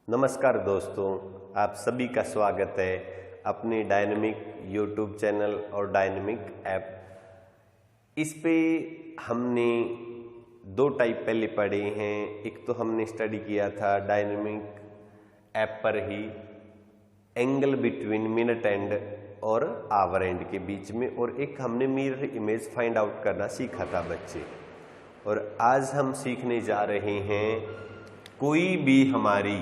नमस्कार दोस्तों, आप सभी का स्वागत है अपने डायनेमिक यूट्यूब चैनल और डायनेमिक ऐप। इस पे हमने दो टाइप पहले पढ़े हैं। एक तो हमने स्टडी किया था डायनेमिक ऐप पर ही एंगल बिटवीन मिनट एंड और आवर एंड के बीच में, और एक हमने मिरर इमेज फाइंड आउट करना सीखा था बच्चे। और आज हम सीखने जा रहे हैं कोई भी हमारी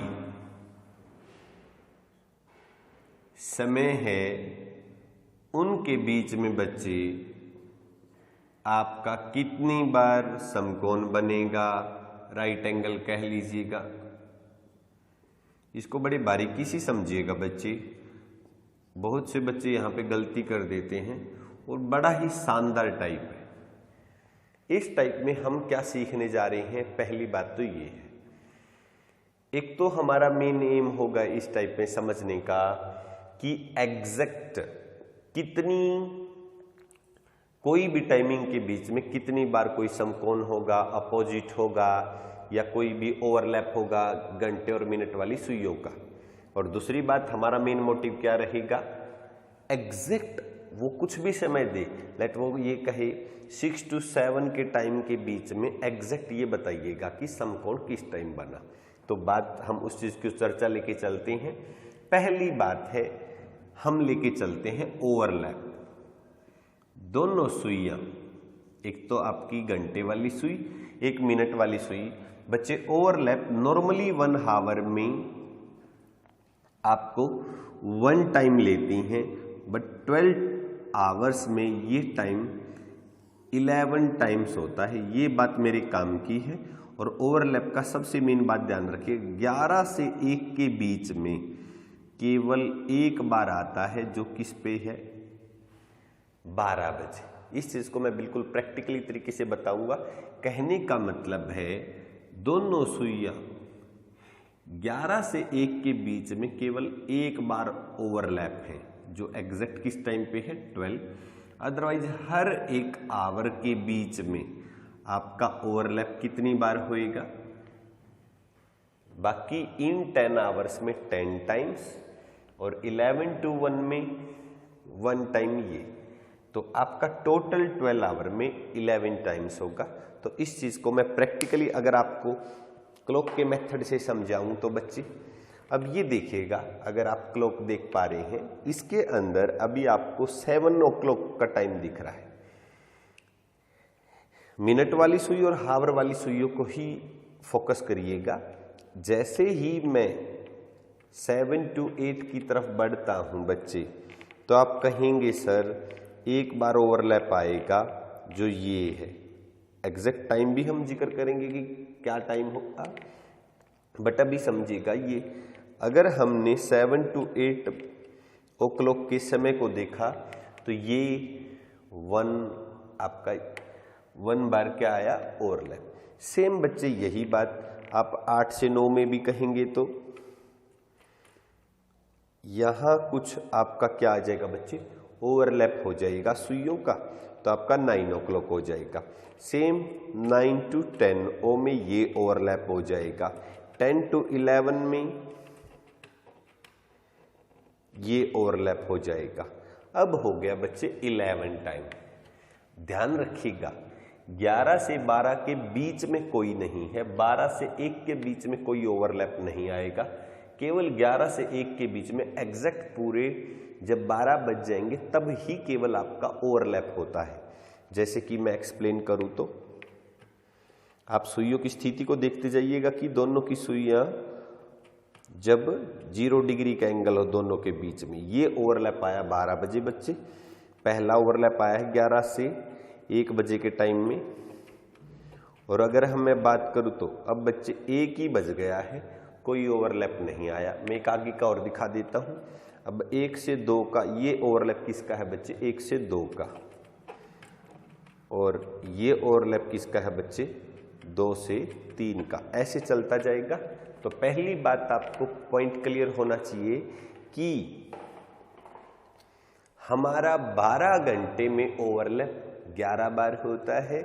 समय है उनके बीच में बच्चे आपका कितनी बार समकोण बनेगा, राइट एंगल कह लीजिएगा। इसको बड़े बारीकी से समझिएगा बच्चे। बहुत से बच्चे यहाँ पे गलती कर देते हैं और बड़ा ही शानदार टाइप है। इस टाइप में हम क्या सीखने जा रहे हैं, पहली बात तो ये है, एक तो हमारा मेन एम होगा इस टाइप में समझने का कि एग्जैक्ट कितनी कोई भी टाइमिंग के बीच में कितनी बार कोई समकोण होगा, अपोजिट होगा या कोई भी ओवरलैप होगा घंटे और मिनट वाली सुइयों का। और दूसरी बात, हमारा मेन मोटिव क्या रहेगा, एग्जैक्ट वो कुछ भी समय दे, लेट वो ये कहे 6 to 7 के टाइम के बीच में एग्जैक्ट ये बताइएगा कि समकोण किस टाइम बना। तो बात हम उस चीज की चर्चा लेके चलते हैं। पहली बात है, हम लेके चलते हैं ओवरलैप। दोनों सुइयां, एक तो आपकी घंटे वाली सुई, एक मिनट वाली सुई, बच्चे ओवरलैप नॉर्मली 1 आवर में आपको 1 टाइम लेती हैं, बट 12 आवर्स में ये टाइम 11 टाइम्स होता है। ये बात मेरे काम की है। और ओवरलैप का सबसे मेन बात ध्यान रखिए, 11 से 1 के बीच में केवल एक बार आता है, जो किस पे है, 12 बजे। इस चीज को मैं बिल्कुल प्रैक्टिकली तरीके से बताऊंगा। कहने का मतलब है दोनों सुइयां 11 से 1 के बीच में केवल एक बार ओवरलैप है, जो एग्जैक्ट किस टाइम पे है, 12। अदरवाइज हर एक आवर के बीच में आपका ओवरलैप कितनी बार होएगा, बाकी इन 10 आवर्स में 10 टाइम्स और 11 to 1 में 1 टाइम ये, तो आपका टोटल 12 आवर में 11 टाइम्स होगा। तो इस चीज को मैं प्रैक्टिकली अगर आपको क्लॉक के मेथड से समझाऊं तो बच्चे अब ये देखिएगा, अगर आप क्लॉक देख पा रहे हैं, इसके अंदर अभी आपको 7 o'clock का टाइम दिख रहा है। मिनट वाली सुई और हावर वाली सुइयों को ही फोकस करिएगा। जैसे ही मैं 7 to 8 की तरफ बढ़ता हूं बच्चे, तो आप कहेंगे सर एक बार ओवरलैप आएगा जो ये है। एग्जैक्ट टाइम भी हम जिक्र करेंगे कि क्या टाइम होगा, बट अभी समझिएगा ये, अगर हमने 7 to 8 o'clock के समय को देखा तो ये 1 आपका 1 बार क्या आया, ओवरलैप। सेम बच्चे यही बात आप 8 से 9 में भी कहेंगे तो यहां कुछ आपका क्या आ जाएगा बच्चे, ओवरलैप हो जाएगा सुइयों का, तो आपका 9 o'clock हो जाएगा। सेम 9 to 10 ओ में ये ओवरलैप हो जाएगा, 10 to 11 में ये ओवरलैप हो जाएगा। अब हो गया बच्चे 11 टाइम। ध्यान रखिएगा 11 से 12 के बीच में कोई नहीं है, 12 से 1 के बीच में कोई ओवरलैप नहीं आएगा, केवल 11 से 1 के बीच में एग्जैक्ट पूरे जब 12 बज जाएंगे तब ही केवल आपका ओवरलैप होता है। जैसे कि मैं एक्सप्लेन करूं तो आप सुइयों की स्थिति को देखते जाइएगा कि दोनों की सुइयां जब 0 डिग्री का एंगल हो दोनों के बीच में, ये ओवरलैप आया 12 बजे बच्चे, पहला ओवरलैप आया है 11 से 1 बजे के टाइम में। और अगर हम मैं बात करूं तो अब बच्चे 1 ही बज गया है, कोई ओवरलैप नहीं आया। मैं एक आगे का और दिखा देता हूं। अब 1 से 2 का ये ओवरलैप किसका है बच्चे, 1 से 2 का, और ये ओवरलैप किसका है बच्चे, 2 से 3 का। ऐसे चलता जाएगा। तो पहली बात आपको पॉइंट क्लियर होना चाहिए कि हमारा 12 घंटे में ओवरलैप 11 बार होता है,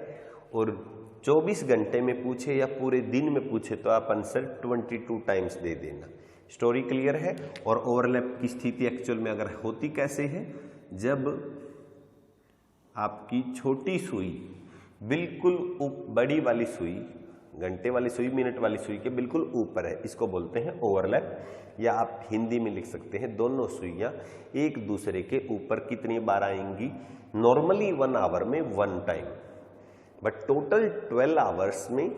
और 24 घंटे में पूछे या पूरे दिन में पूछे तो आप आंसर 22 टाइम्स दे देना। स्टोरी क्लियर है। और ओवरलैप की स्थिति एक्चुअल में अगर होती कैसे है, जब आपकी छोटी सुई बिल्कुल बड़ी वाली सुई, घंटे वाली सुई, मिनट वाली सुई के बिल्कुल ऊपर है, इसको बोलते हैं ओवरलैप। या आप हिंदी में लिख सकते हैं दोनों सुइयां एक दूसरे के ऊपर कितनी बार आएंगी, नॉर्मली 1 आवर में 1 टाइम, बट टोटल 12 आवर्स में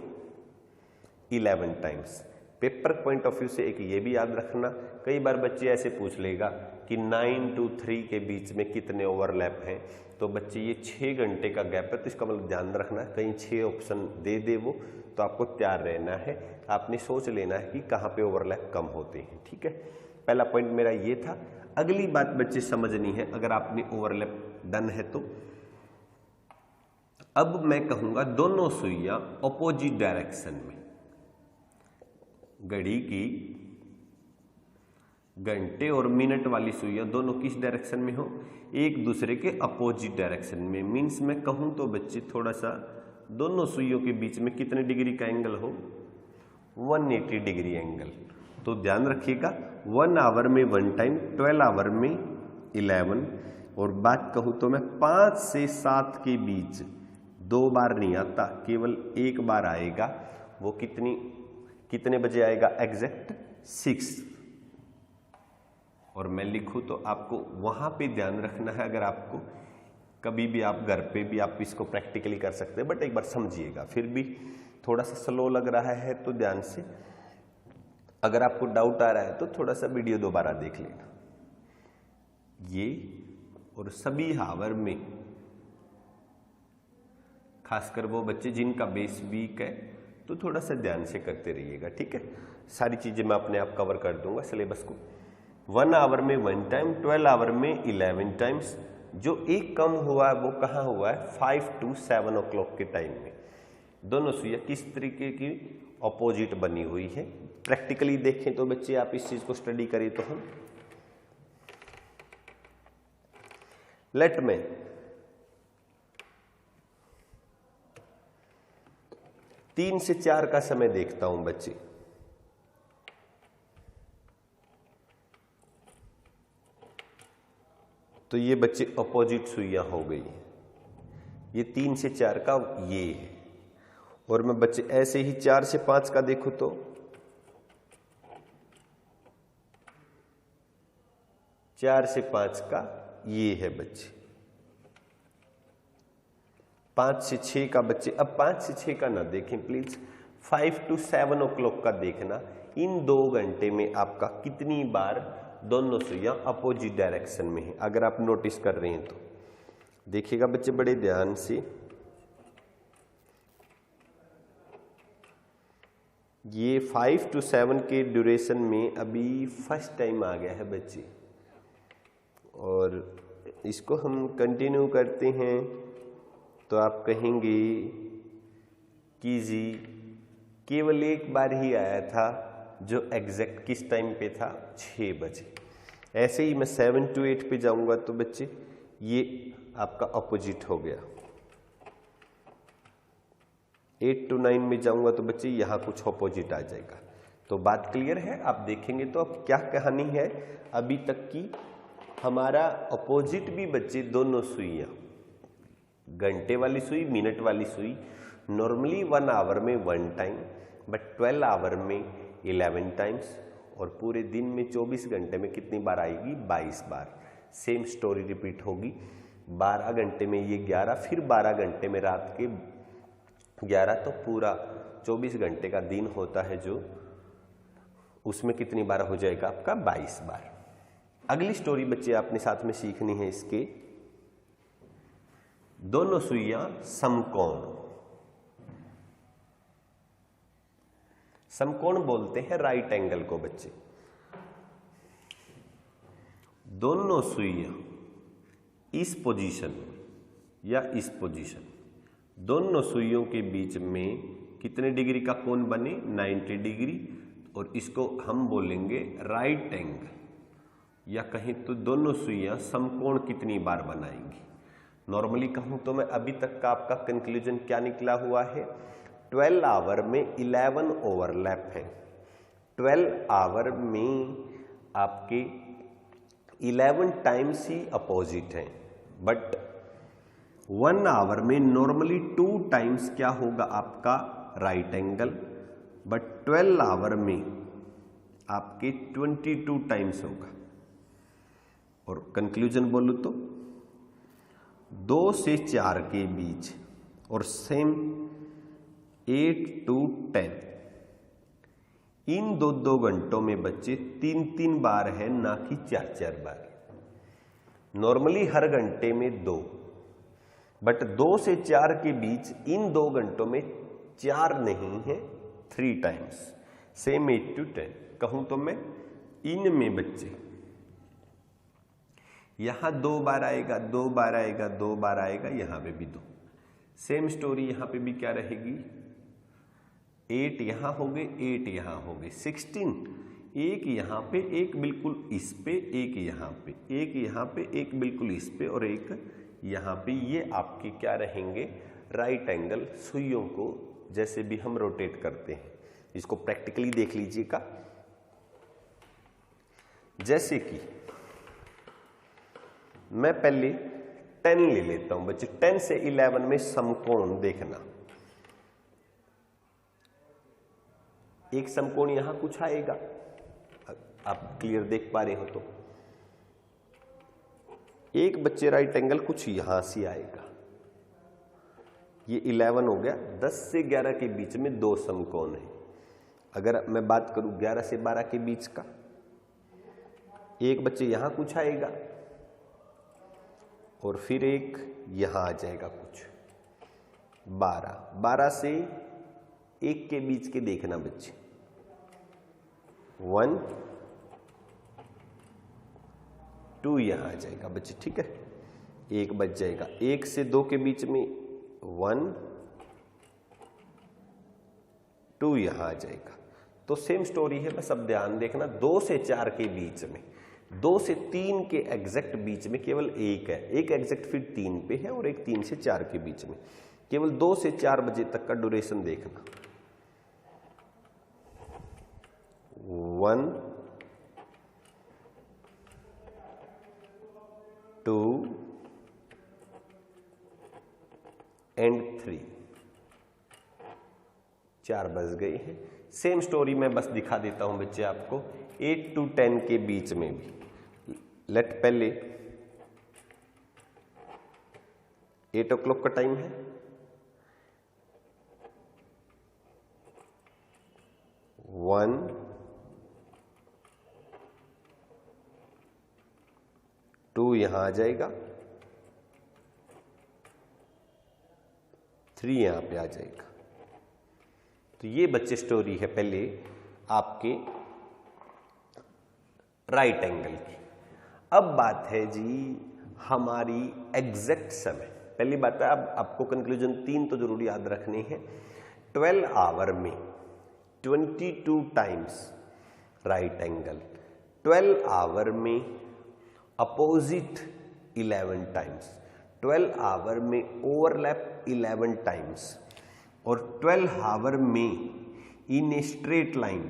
11 times. Paper point of view से एक ये भी याद रखना, कई बार बच्चे ऐसे पूछ लेगा कि 9 to 3 के बीच में कितने ओवरलैप हैं, तो बच्चे ये 6 घंटे का गैप है, तो इसका मतलब ध्यान रखना, कहीं 6 ऑप्शन दे दे वो, तो आपको तैयार रहना है, आपने सोच लेना है कि कहाँ पे ओवरलैप कम होते हैं। ठीक है, पहला पॉइंट मेरा ये था। अगली बात बच्चे समझनी है, अगर आपने ओवरलैप डन है तो अब मैं कहूंगा दोनों सुइयां ऑपोजिट डायरेक्शन में, घड़ी की घंटे और मिनट वाली सुइयां दोनों किस डायरेक्शन में हो, एक दूसरे के अपोजिट डायरेक्शन में। मीन्स मैं कहूं तो बच्चे थोड़ा सा दोनों सुइयों के बीच में कितने डिग्री का एंगल हो, 180 डिग्री एंगल। तो ध्यान रखिएगा 1 आवर में 1 टाइम, 12 आवर में 11। और बात कहूं तो मैं 5 से 7 के बीच 2 बार नहीं आता, केवल 1 बार आएगा। वो कितने बजे आएगा एग्जैक्ट 6। और मैं लिखूं तो आपको वहां पे ध्यान रखना है, अगर आपको कभी भी आप घर पे भी आप इसको प्रैक्टिकली कर सकते हैं, बट एक बार समझिएगा, फिर भी थोड़ा सा स्लो लग रहा है तो ध्यान से, अगर आपको डाउट आ रहा है तो थोड़ा सा वीडियो दोबारा देख लेना। ये और सभी हावर में, खासकर वो बच्चे जिनका बेस वीक है तो थोड़ा सा ध्यान से करते रहिएगा। ठीक है, सारी चीजें मैं अपने आप कवर कर दूंगा सिलेबस को। 1 आवर में 1 टाइम, 12 आवर में 11 टाइम्स। जो एक कम हुआ है वो कहाँ हुआ है, 5 to 7 o'clock के टाइम में। दोनों सुइयां किस तरीके की ऑपोजिट बनी हुई है, प्रैक्टिकली देखें तो बच्चे आप इस चीज को स्टडी करें तो हम लेट में 3 से 4 का समय देखता हूं बच्चे। तो ये बच्चे अपोजिट सुइयां हो गई, ये 3 से 4 का ये है। और मैं बच्चे ऐसे ही 4 से 5 का देखूं तो चार से 5 का ये है बच्चे, 5 से 6 का बच्चे, अब 5 से 6 का ना देखें प्लीज, 5 to 7 o'clock का देखना। इन 2 घंटे में आपका कितनी बार दोनों सुइयां अपोजिट डायरेक्शन में है, अगर आप नोटिस कर रहे हैं तो देखिएगा बच्चे बड़े ध्यान से। ये 5 to 7 के ड्यूरेशन में अभी फर्स्ट टाइम आ गया है बच्चे, और इसको हम कंटिन्यू करते हैं तो आप कहेंगे कि जी केवल एक बार ही आया था, जो एग्जैक्ट किस टाइम पे था, 6 बजे। ऐसे ही मैं 7 to 8 पे जाऊंगा तो बच्चे ये आपका अपोजिट हो गया। 8 to 9 में जाऊंगा तो बच्चे यहां कुछ अपोजिट आ जाएगा। तो बात क्लियर है, आप देखेंगे तो अब क्या कहानी है अभी तक की, हमारा अपोजिट भी बच्चे दोनों सुइयां, घंटे वाली सुई, मिनट वाली सुई, नॉर्मली 1 आवर में 1 टाइम, बट 12 आवर में 11 टाइम्स, और पूरे दिन में 24 घंटे में कितनी बार आएगी, 22 बार। सेम स्टोरी रिपीट होगी। 12 घंटे में ये 11, फिर 12 घंटे में रात के 11, तो पूरा 24 घंटे का दिन होता है, जो उसमें कितनी बार हो जाएगा आपका, 22 बार। अगली स्टोरी बच्चे आपने साथ में सीखनी है इसके, दोनों सुइयां समकोण। समकोण बोलते हैं राइट एंगल को बच्चे। दोनों सुइयां इस पोजीशन या इस पोजीशन, दोनों सुइयों के बीच में कितने डिग्री का कोण बने, 90 डिग्री, और इसको हम बोलेंगे राइट एंगल, या कहें तो दोनों सुइयां समकोण कितनी बार बनाएंगी। नॉर्मली कहूं तो मैं अभी तक का आपका कंक्लूजन क्या निकला हुआ है, 12 आवर में 11 ओवरलैप है, 12 आवर में आपके 11 टाइम्स ही अपोजिट हैं, बट 1 आवर में नॉर्मली 2 टाइम्स क्या होगा आपका राइट एंगल, बट 12 आवर में आपके 22 टाइम्स होगा। और कंक्लूजन बोलूं तो 2 से 4 के बीच और सेम 8 to 10 इन 2 घंटों में बच्चे 3 बार है, ना कि 4 बार। नॉर्मली हर घंटे में 2, बट 2 से 4 के बीच इन 2 घंटों में 4 नहीं है, 3 टाइम्स। सेम 8 to 10 कहूं तो मैं इनमें बच्चे यहां 2 बार आएगा, 2 बार आएगा, 2 बार आएगा, यहां पे भी 2। सेम स्टोरी यहां पे भी क्या रहेगी, 8 यहां हो गए, 8 यहां हो गए, 16 एक यहां पे, एक बिल्कुल इस पे, एक यहां पे, एक यहां पे, एक बिल्कुल इस पे और एक यहां पे। ये आपके क्या रहेंगे, राइट एंगल सुइयों को जैसे भी हम रोटेट करते हैं। इसको प्रैक्टिकली देख लीजिएगा। जैसे कि मैं पहले 10 ले लेता हूं बच्चे, 10 से 11 में समकोण देखना। एक समकोण यहां कुछ आएगा, आप क्लियर देख पा रहे हो तो। एक बच्चे राइट एंगल कुछ यहां से आएगा, ये 11 हो गया। 10 से 11 के बीच में 2 समकोण है। अगर मैं बात करूं 11 से 12 के बीच का, एक बच्चे यहां कुछ आएगा और फिर एक यहां आ जाएगा कुछ। 12 से 1 के बीच के देखना बच्चे, 1 2 यहां आ जाएगा बच्चे, ठीक है। एक बच जाएगा। 1 से 2 के बीच में 1 2 यहां आ जाएगा। तो सेम स्टोरी है, बस अब ध्यान देखना। 2 से 4 के बीच में, 2 से 3 के एग्जैक्ट बीच में केवल एक है, एक एग्जैक्ट फिर 3 पे है और एक 3 से 4 के बीच में। केवल 2 से 4 बजे तक का ड्यूरेशन देखना। 1 2 एंड 3, 4 बज गए हैं। सेम स्टोरी मैं बस दिखा देता हूं बच्चे आपको 8 to 10 के बीच में भी। लेट पहले 8 o'clock का टाइम है, 1 2 यहां आ जाएगा, 3 यहां पे आ जाएगा। तो ये बच्चे स्टोरी है पहले आपके राइट एंगल की। अब बात है जी हमारी एग्जैक्ट समय। पहली बात है, अब आपको कंक्लूजन 3 तो जरूर याद रखने हैं। 12 आवर में 22 टाइम्स राइट एंगल, 12 आवर में अपोजिट 11 टाइम्स, 12 आवर में ओवरलैप 11 टाइम्स और 12 आवर में इन ए स्ट्रेट लाइन,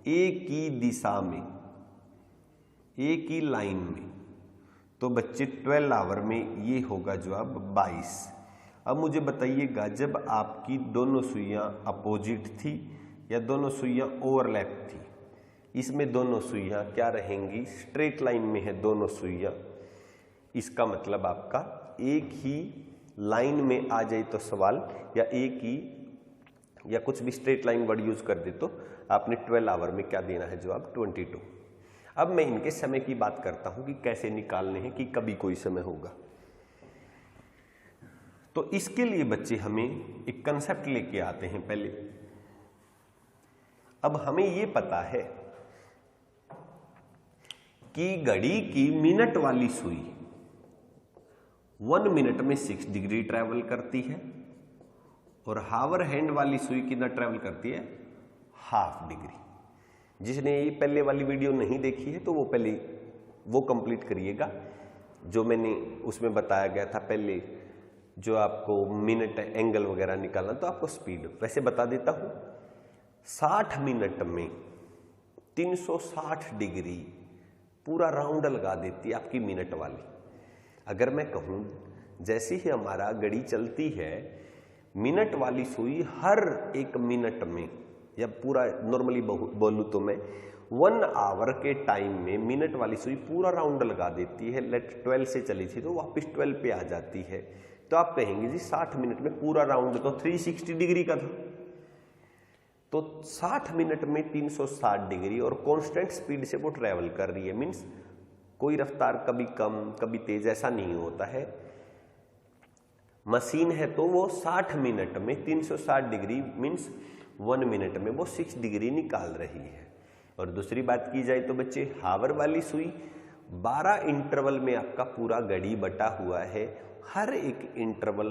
एक ही दिशा में, एक ही लाइन में। तो बच्चे 12 आवर में ये होगा जवाब 22। अब मुझे बताइएगा, जब आपकी दोनों सुइयां अपोजिट थी या दोनों सुइयां ओवरलैप थी, इसमें दोनों सुइयां क्या रहेंगी, स्ट्रेट लाइन में है दोनों सुइयां। इसका मतलब आपका एक ही लाइन में आ जाए तो सवाल, या एक ही या कुछ भी स्ट्रेट लाइन वर्ड यूज कर दे तो आपने 12 आवर में क्या देना है जवाब 22। अब मैं इनके समय की बात करता हूं कि कैसे निकालने हैं, कि कभी कोई समय होगा। तो इसके लिए बच्चे हमें एक कंसेप्ट लेके आते हैं पहले। अब हमें यह पता है कि घड़ी की मिनट वाली सुई 1 मिनट में 6 डिग्री ट्रैवल करती है और हावर हैंड वाली सुई कितना ट्रैवल करती है, ½ डिग्री। जिसने ये पहले वाली वीडियो नहीं देखी है तो वो पहले वो कंप्लीट करिएगा, जो मैंने उसमें बताया गया था पहले, जो आपको मिनट एंगल वगैरह निकालना। तो आपको स्पीड वैसे बता देता हूं, 60 मिनट में 360 डिग्री पूरा राउंड लगा देती है आपकी मिनट वाली। अगर मैं कहूँ जैसे ही हमारा घड़ी चलती है, मिनट वाली सुई हर एक मिनट में, या पूरा नॉर्मली बोलूँ तो मैं 1 आवर के टाइम में मिनट वाली सुई पूरा राउंड लगा देती है। लेट 12 से चली थी तो वापस 12 पे आ जाती है। तो आप कहेंगे जी 60 मिनट में पूरा राउंड तो 360 डिग्री का था, तो 60 मिनट में 360 डिग्री और कांस्टेंट स्पीड से वो ट्रेवल कर रही है। मीन्स कोई रफ्तार कभी कम कभी तेज ऐसा नहीं होता है। मशीन है तो वो 60 मिनट में 360 डिग्री मीन्स 1 मिनट में वो 6 डिग्री निकाल रही है। और दूसरी बात की जाए तो बच्चे हावर वाली सुई 12 इंटरवल में आपका पूरा घड़ी बटा हुआ है। हर एक इंटरवल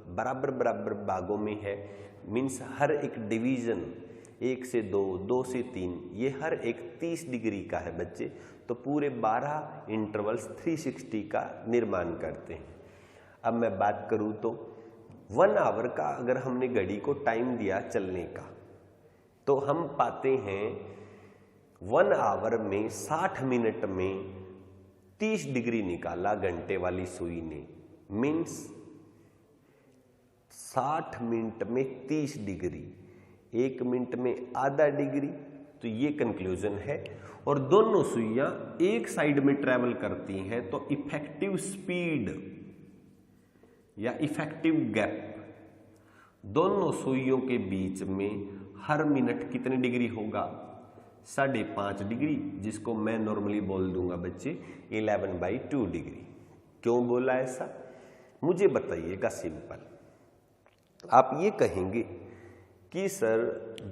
बराबर बराबर भागों में है। मीन्स हर एक डिवीजन 1 से 2, 2 से 3, ये हर एक 30 डिग्री का है बच्चे। तो पूरे 12 इंटरवल्स 360 का निर्माण करते हैं। अब मैं बात करूं तो 1 आवर का अगर हमने घड़ी को टाइम दिया चलने का, तो हम पाते हैं 1 आवर में 60 मिनट में 30 डिग्री निकाला घंटे वाली सुई ने। मीन्स 60 मिनट में 30 डिग्री, 1 मिनट में आधा डिग्री। तो ये कंक्लूजन है। और दोनों सुइयां एक साइड में ट्रेवल करती हैं, तो इफेक्टिव स्पीड या इफेक्टिव गैप दोनों सुइयों के बीच में हर मिनट कितने डिग्री होगा? 5.5 डिग्री, जिसको मैं नॉर्मली बोल दूंगा बच्चे 11/2 डिग्री। क्यों बोला ऐसा मुझे बताइएगा। सिंपल, आप ये कहेंगे कि सर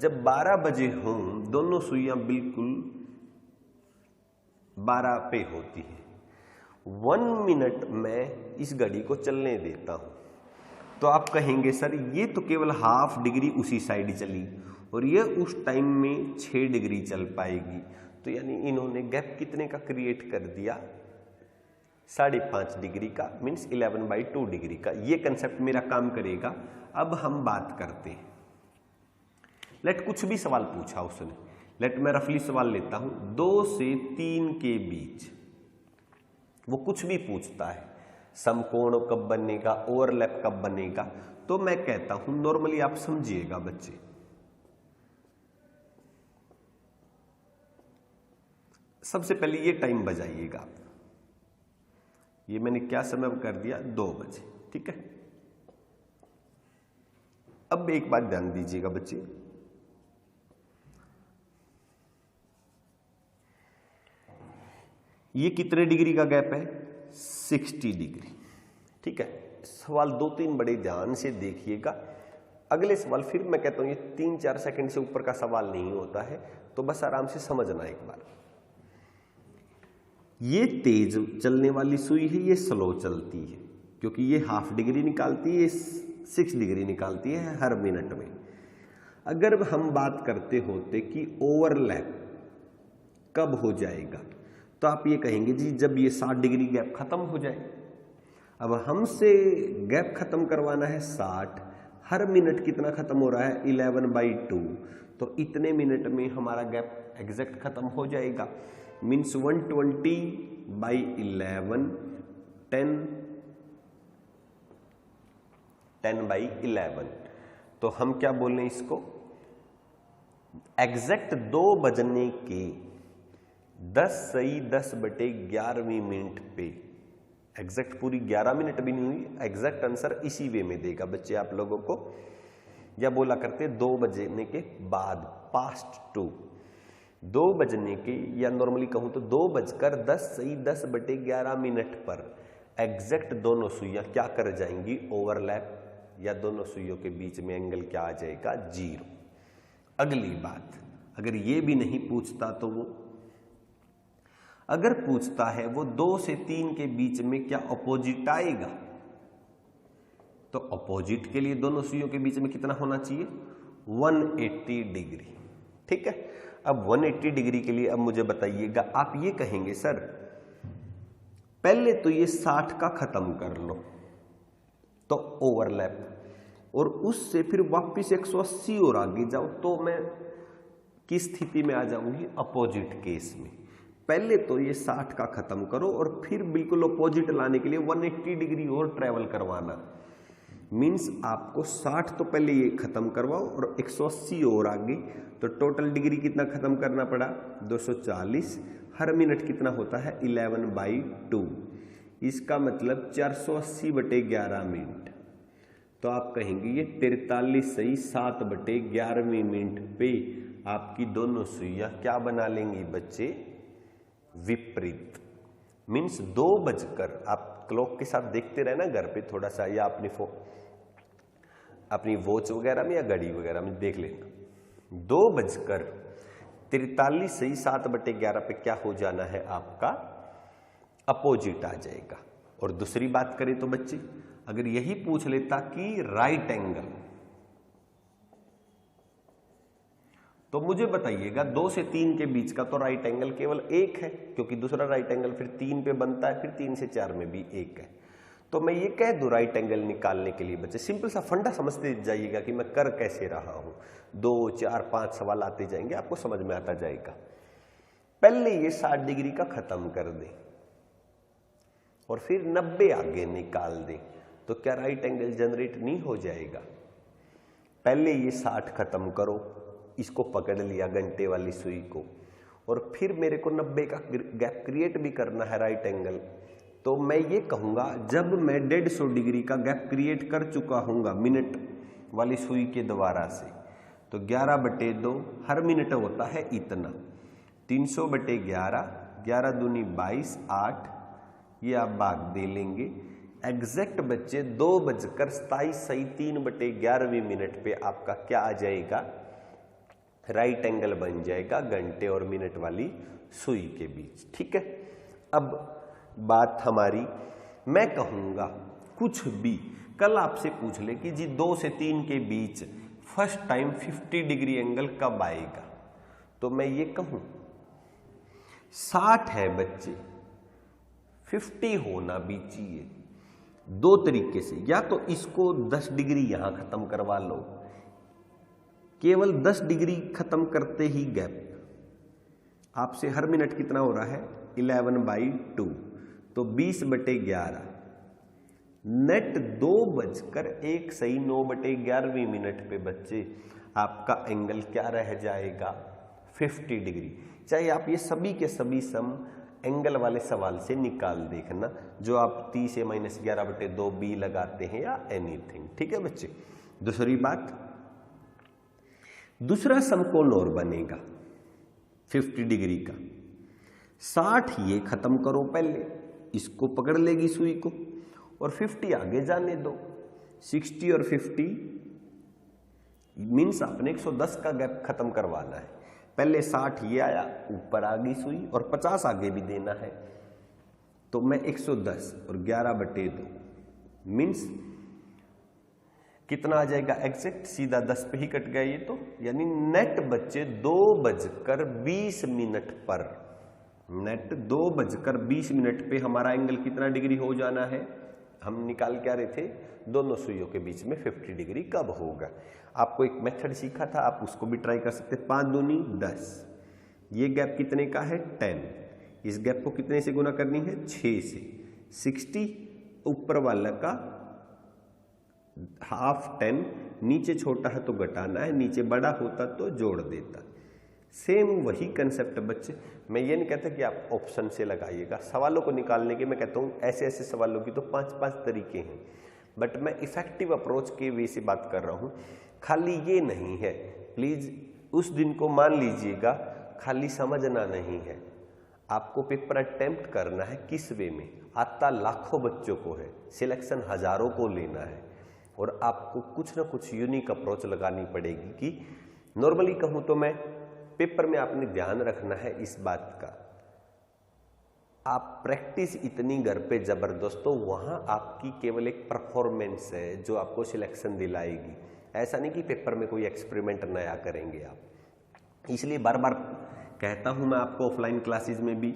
जब 12 बजे हों दोनों सुइयां बिल्कुल 12 पे होती है, 1 मिनट मैं इस घड़ी को चलने देता हूं, तो आप कहेंगे सर ये तो केवल हाफ डिग्री उसी साइड चली और ये उस टाइम में 6 डिग्री चल पाएगी। तो यानी इन्होंने गैप कितने का क्रिएट कर दिया? 5.5 डिग्री का, मीन्स 11/2 डिग्री का। ये कंसेप्ट मेरा काम करेगा। अब हम बात करते हैं। लेट कुछ भी सवाल पूछा उसने, लेट मैं रफली सवाल लेता हूं 2 से 3 के बीच, वो कुछ भी पूछता है, समकोण कब बनेगा, ओवरलैप कब बनेगा, तो मैं कहता हूं नॉर्मली आप समझिएगा बच्चे, सबसे पहले ये टाइम बजाइएगा आप। ये मैंने क्या समय कर दिया? 2 बजे, ठीक है। अब एक बात ध्यान दीजिएगा बच्चे, ये कितने डिग्री का गैप है? 60 डिग्री, ठीक है। सवाल 2-3 बड़े ध्यान से देखिएगा। अगले सवाल फिर मैं कहता हूं ये 3-4 सेकंड से ऊपर का सवाल नहीं होता है, तो बस आराम से समझना एक बार। ये तेज चलने वाली सुई है, ये स्लो चलती है, क्योंकि ये हाफ डिग्री निकालती है, 6 डिग्री निकालती है हर मिनट में। अगर हम बात करते होते कि ओवरलैप कब हो जाएगा, तो आप ये कहेंगे जी जब ये 60 डिग्री गैप खत्म हो जाए। अब हमसे गैप खत्म करवाना है 60, हर मिनट कितना खत्म हो रहा है? 11/2। तो इतने मिनट में हमारा गैप एग्जैक्ट खत्म हो जाएगा। मीन्स 120/11, 10/11। तो हम क्या बोल रहे हैं इसको? एग्जैक्ट 2 बजने के 10:10/11वीं मिनट पे, एग्जैक्ट पूरी 11 मिनट भी नहीं हुई, एग्जैक्ट आंसर इसी वे में देगा बच्चे आप लोगों को। या बोला करते 2 बजने के बाद, पास्ट 2, 2 बजने के, या नॉर्मली कहूं तो 2:10:10/11 मिनट पर एग्जैक्ट दोनों सुइयां क्या कर जाएंगी? ओवरलैप, या दोनों सुइयों के बीच में एंगल क्या आ जाएगा? 0। अगली बात, अगर ये भी नहीं पूछता तो वो, अगर पूछता है वो 2 से 3 के बीच में क्या अपोजिट आएगा, तो अपोजिट के लिए दोनों सुइयों के बीच में कितना होना चाहिए? 180 डिग्री, ठीक है। अब 180 डिग्री के लिए अब मुझे बताइएगा, आप ये कहेंगे सर पहले तो ये 60 का खत्म कर लो, तो ओवरलैप, और उससे फिर वापिस 180 और आगे जाओ, तो मैं किस स्थिति में आ जाऊंगी, अपोजिट केस में। पहले तो ये 60 का खत्म करो और फिर बिल्कुल अपोजिट लाने के लिए 180 डिग्री और ट्रेवल करवाना। मीन्स आपको 60 तो पहले ये खत्म करवाओ और 180 और आगे, तो टोटल डिग्री कितना खत्म करना पड़ा, 240। हर मिनट कितना होता है, 11/2। इसका मतलब 480/11 मिनट। तो आप कहेंगे ये 43 सही 7/11 मिनट पे आपकी दोनों सुइयां क्या बना लेंगी बच्चे, विपरीत। मीन्स 2 बजकर, आप क्लॉक के साथ देखते रहे ना घर पे थोड़ा सा, या अपनी वॉच वगैरह में या घड़ी वगैरह में देख लेना, 2:43 सही 7/11 पे क्या हो जाना है आपका, अपोजिट आ जाएगा। और दूसरी बात करें तो बच्चे, अगर यही पूछ लेता कि राइट एंगल, तो मुझे बताइएगा 2 से 3 के बीच का तो राइट एंगल केवल 1 है, क्योंकि दूसरा राइट एंगल फिर 3 पे बनता है, फिर 3 से 4 में भी 1 है। तो मैं ये कह दूं राइट एंगल निकालने के लिए बच्चे सिंपल सा फंडा समझते जाइएगा कि मैं कर कैसे रहा हूं। 2, 4, 5 सवाल आते जाएंगे, आपको समझ में आता जाएगा। पहले ये 60 डिग्री का खत्म कर दे और फिर 90 आगे निकाल दे, तो क्या राइट एंगल जनरेट नहीं हो जाएगा। पहले ये 60 खत्म करो, इसको पकड़ लिया घंटे वाली सुई को, और फिर मेरे को 90 का गैप क्रिएट भी करना है राइट एंगल। तो मैं ये कहूंगा जब मैं 150 डिग्री का गैप क्रिएट कर चुका हूंगा मिनट वाली सुई के द्वारा से, तो 11/2 हर मिनट होता है इतना, 300/11, 11 दूनी 22, 8, ये आप भाग दे लेंगे। एग्जैक्ट बच्चे 2:27 सही 3/11 मिनट पे आपका क्या आ जाएगा, राइट एंगल बन जाएगा घंटे और मिनट वाली सुई के बीच। ठीक है, अब बात हमारी, मैं कहूंगा कुछ भी कल आपसे पूछ ले कि जी 2 से 3 के बीच फर्स्ट टाइम 50 डिग्री एंगल कब आएगा, तो मैं ये कहूं 60 है बच्चे, 50 होना भी चाहिए। 2 तरीके से, या तो इसको 10 डिग्री यहां खत्म करवा लो, केवल 10 डिग्री खत्म करते ही गैप आपसे हर मिनट कितना हो रहा है, 11/2, तो 20/11 नेट 2:01 सही 9/11 मिनट पे बच्चे आपका एंगल क्या रह जाएगा, 50 डिग्री। चाहे आप ये सभी के सभी सम एंगल वाले सवाल से निकाल देखना, जो आप 30 से -11/2 बी लगाते हैं या एनीथिंग। ठीक है बच्चे, दूसरी बात, दूसरा समकोण और बनेगा 50 डिग्री का। 60 ये खत्म करो पहले, इसको पकड़ लेगी सुई को, और 50 आगे जाने दो। 60 और 50 मीन्स आपने 110 का गैप खत्म करवाना है। पहले 60 ये आया, ऊपर आ गई सुई, और 50 आगे भी देना है, तो मैं 110 और 11/2 मीन्स कितना आ जाएगा एग्जैक्ट, सीधा 10 पे ही कट गया ये तो, यानी नेट बच्चे 2:20 पर, नेट 2:20 पे हमारा एंगल कितना डिग्री हो जाना है, हम निकाल क्या रहे थे, दोनों सुइयों के बीच में 50 डिग्री कब होगा। आपको एक मेथड सीखा था, आप उसको भी ट्राई कर सकते। 5 दूनी 10, ये गैप कितने का है, 10, इस गैप को कितने से गुना करनी है, 6 से। 60 ऊपर वाला का ½ 10, नीचे छोटा है तो घटाना है, नीचे बड़ा होता तो जोड़ देता। सेम वही कंसेप्ट बच्चे, मैं ये नहीं कहता कि आप ऑप्शन से लगाइएगा सवालों को निकालने के, मैं कहता हूँ ऐसे ऐसे सवालों की तो 5-5 तरीके हैं, बट मैं इफेक्टिव अप्रोच के वे से बात कर रहा हूँ। खाली ये नहीं है, प्लीज उस दिन को मान लीजिएगा, खाली समझना नहीं है, आपको पेपर अटेम्प्ट करना है। किस वे में आता लाखों बच्चों को है, सिलेक्शन हजारों को लेना है, और आपको कुछ ना कुछ यूनिक अप्रोच लगानी पड़ेगी। कि नॉर्मली कहूं तो मैं पेपर में आपने ध्यान रखना है इस बात का, आप प्रैक्टिस इतनी घर पे जबरदस्त हो, वहां आपकी केवल एक परफॉर्मेंस है जो आपको सिलेक्शन दिलाएगी। ऐसा नहीं कि पेपर में कोई एक्सपेरिमेंट नया करेंगे आप। इसलिए बार बार कहता हूं मैं आपको ऑफलाइन क्लासेस में भी,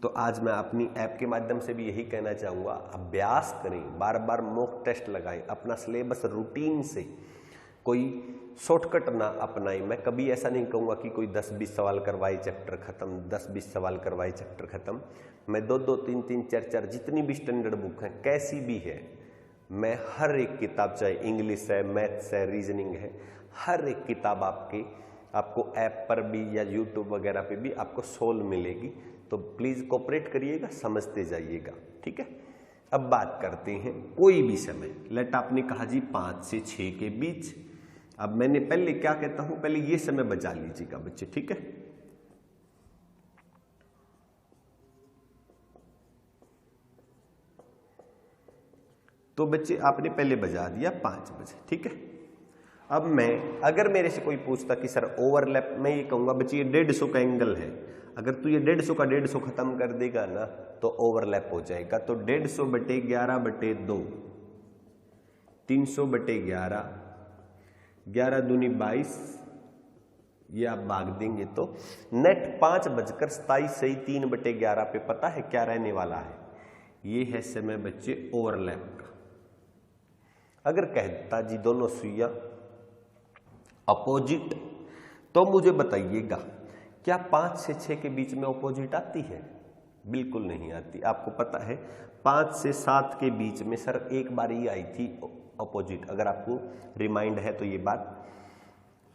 तो आज मैं अपनी ऐप के माध्यम से भी यही कहना चाहूँगा, अभ्यास करें, बार बार मॉक टेस्ट लगाएं, अपना सिलेबस रूटीन से कोई शॉर्टकट ना अपनाए। मैं कभी ऐसा नहीं कहूँगा कि कोई 10-20 सवाल करवाए चैप्टर खत्म, 10-20 सवाल करवाए चैप्टर खत्म। मैं 2-2, 3-3, 4-4 जितनी भी स्टैंडर्ड बुक है, कैसी भी है, मैं हर एक किताब, चाहे इंग्लिश है, मैथ्स है, रीजनिंग है, हर एक किताब आपको ऐप पर भी या यूट्यूब वगैरह पे भी आपको सोल्व मिलेगी। तो प्लीज़ कोऑपरेट करिएगा, समझते जाइएगा, ठीक है। अब बात करते हैं कोई भी समय। लेट आपने कहा जी 5 से 6 के बीच। अब मैंने पहले क्या कहता हूं, पहले ये समय बचा लीजिएगा बच्चे, ठीक है। तो बच्चे आपने पहले बजा दिया 5 बजे, ठीक है। अब मैं, अगर मेरे से कोई पूछता कि सर ओवरलैप, मैं ये कहूंगा बच्चे ये 150 का एंगल है, अगर तू ये 150 का 150 खत्म कर देगा ना तो ओवरलैप हो जाएगा। तो 150 बटे 11 बटे 2, 300 बटे 11, 11 दूनी 22, ये आप भाग देंगे तो नेट 5:27 सही 3 बटे 11 पे पता है क्या रहने वाला है, ये है समय बच्चे ओवरलैप का। अगर कहता जी दोनों सुइयां अपोजिट, तो मुझे बताइएगा क्या 5 से 6 के बीच में अपोजिट आती है? बिल्कुल नहीं आती। आपको पता है 5 से 7 के बीच में सर एक बार ही आई थी अपोजिट, अगर आपको रिमाइंड है तो ये बात,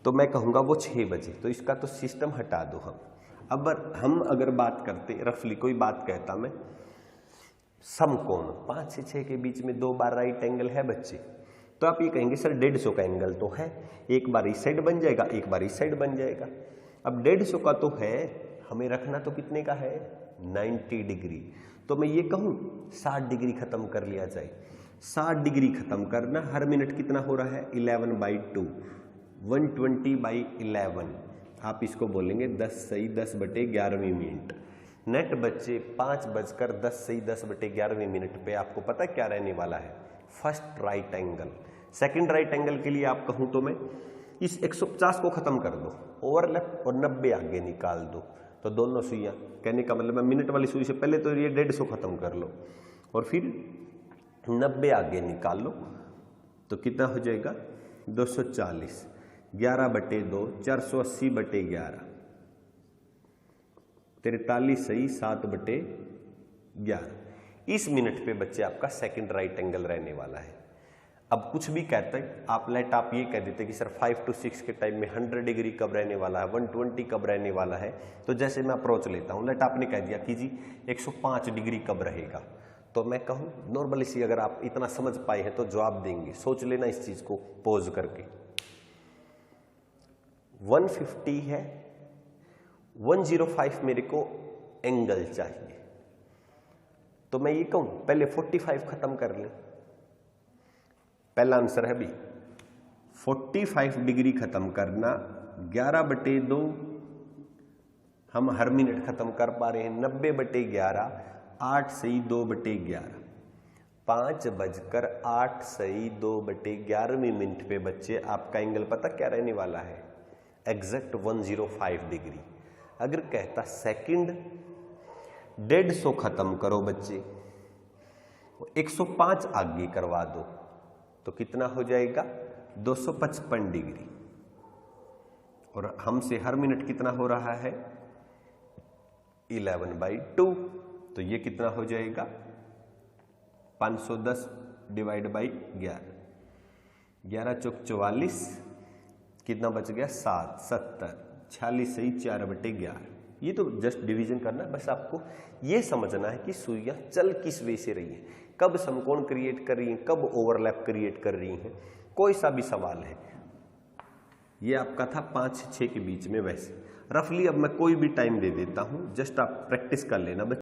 तो मैं कहूँगा वो 6 बजे। तो इसका तो सिस्टम हटा दो हम। अब हम अगर बात करते रफली, कोई बात कहता मैं समकोण 5 से 6 के बीच में 2 बार राइट एंगल है बच्चे, तो आप ये कहेंगे सर 150 का एंगल तो है, एक बार इस साइड बन जाएगा, एक बार इस साइड बन जाएगा। अब 150 का तो है, हमें रखना तो कितने का है, 90 डिग्री। तो मैं ये कहूँ 60 डिग्री खत्म कर लिया जाए। 60 डिग्री खत्म करना, हर मिनट कितना हो रहा है, 11/2, 120/11। आप इसको बोलेंगे 10 सही 10 बटे 11वीं मिनट। नेट बच्चे 5:10 सही 10 बटे 11वीं मिनट पे आपको पता क्या रहने वाला है, first right angle. Second right angle के लिए आप कहूं तो मैं इस 150 को खत्म कर दो, ओवरलैप, और 90 आगे निकाल दो। तो दोनों सुइयां, कहने का मतलब मैं मिनट वाली सुई से पहले तो ये 150 खत्म कर लो और फिर 90 आगे निकाल लो, तो कितना हो जाएगा 240, 11/2, 480/11, 43 सही 7/11। इस मिनट पे बच्चे आपका सेकंड राइट एंगल रहने वाला है। अब कुछ भी कहते हैं आप, लेट आप ये कह देते कि सर 5 to 6 के टाइम में 100 डिग्री कब रहने वाला है, 120 कब रहने वाला है। तो जैसे मैं अप्रोच लेता हूँ, लेट आपने कह दिया कि जी 105 डिग्री कब रहेगा, तो मैं कहूँ नॉर्मली सी, अगर आप इतना समझ पाए हैं तो जवाब देंगे, सोच लेना इस चीज को पोज करके। 150 है, 105 मेरे को एंगल चाहिए, तो मैं ये कहूं पहले 45 खत्म कर लें। पहला आंसर है भी 45 डिग्री खत्म करना, 11/2 हम हर मिनट खत्म कर पा रहे हैं, 90/11, 8 सही 2/11, 5:08 सही 2/11वीं मिनट पे बच्चे आपका एंगल पता क्या रहने वाला है, एग्जैक्ट 105 डिग्री। अगर कहता सेकंड 150 खत्म करो बच्चे, 105 आगे करवा दो, तो कितना हो जाएगा 255 डिग्री, और हमसे हर मिनट कितना हो रहा है 11/2, तो ये कितना हो जाएगा 510 डिवाइड बाई 11, 11 चौक 44, कितना बच गया 7, 70, 46 सही 4/11। ये तो जस्ट डिवीजन करना है, बस आपको ये समझना है कि सुइयां चल किस वे से रही है, कब समकोण क्रिएट कर रही हैं, कब ओवरलैप क्रिएट कर रही हैं। कोई सा भी सवाल है, ये आपका था 5 से 6 के बीच में। वैसे रफली अब मैं कोई भी टाइम दे देता हूं, जस्ट आप प्रैक्टिस कर लेना।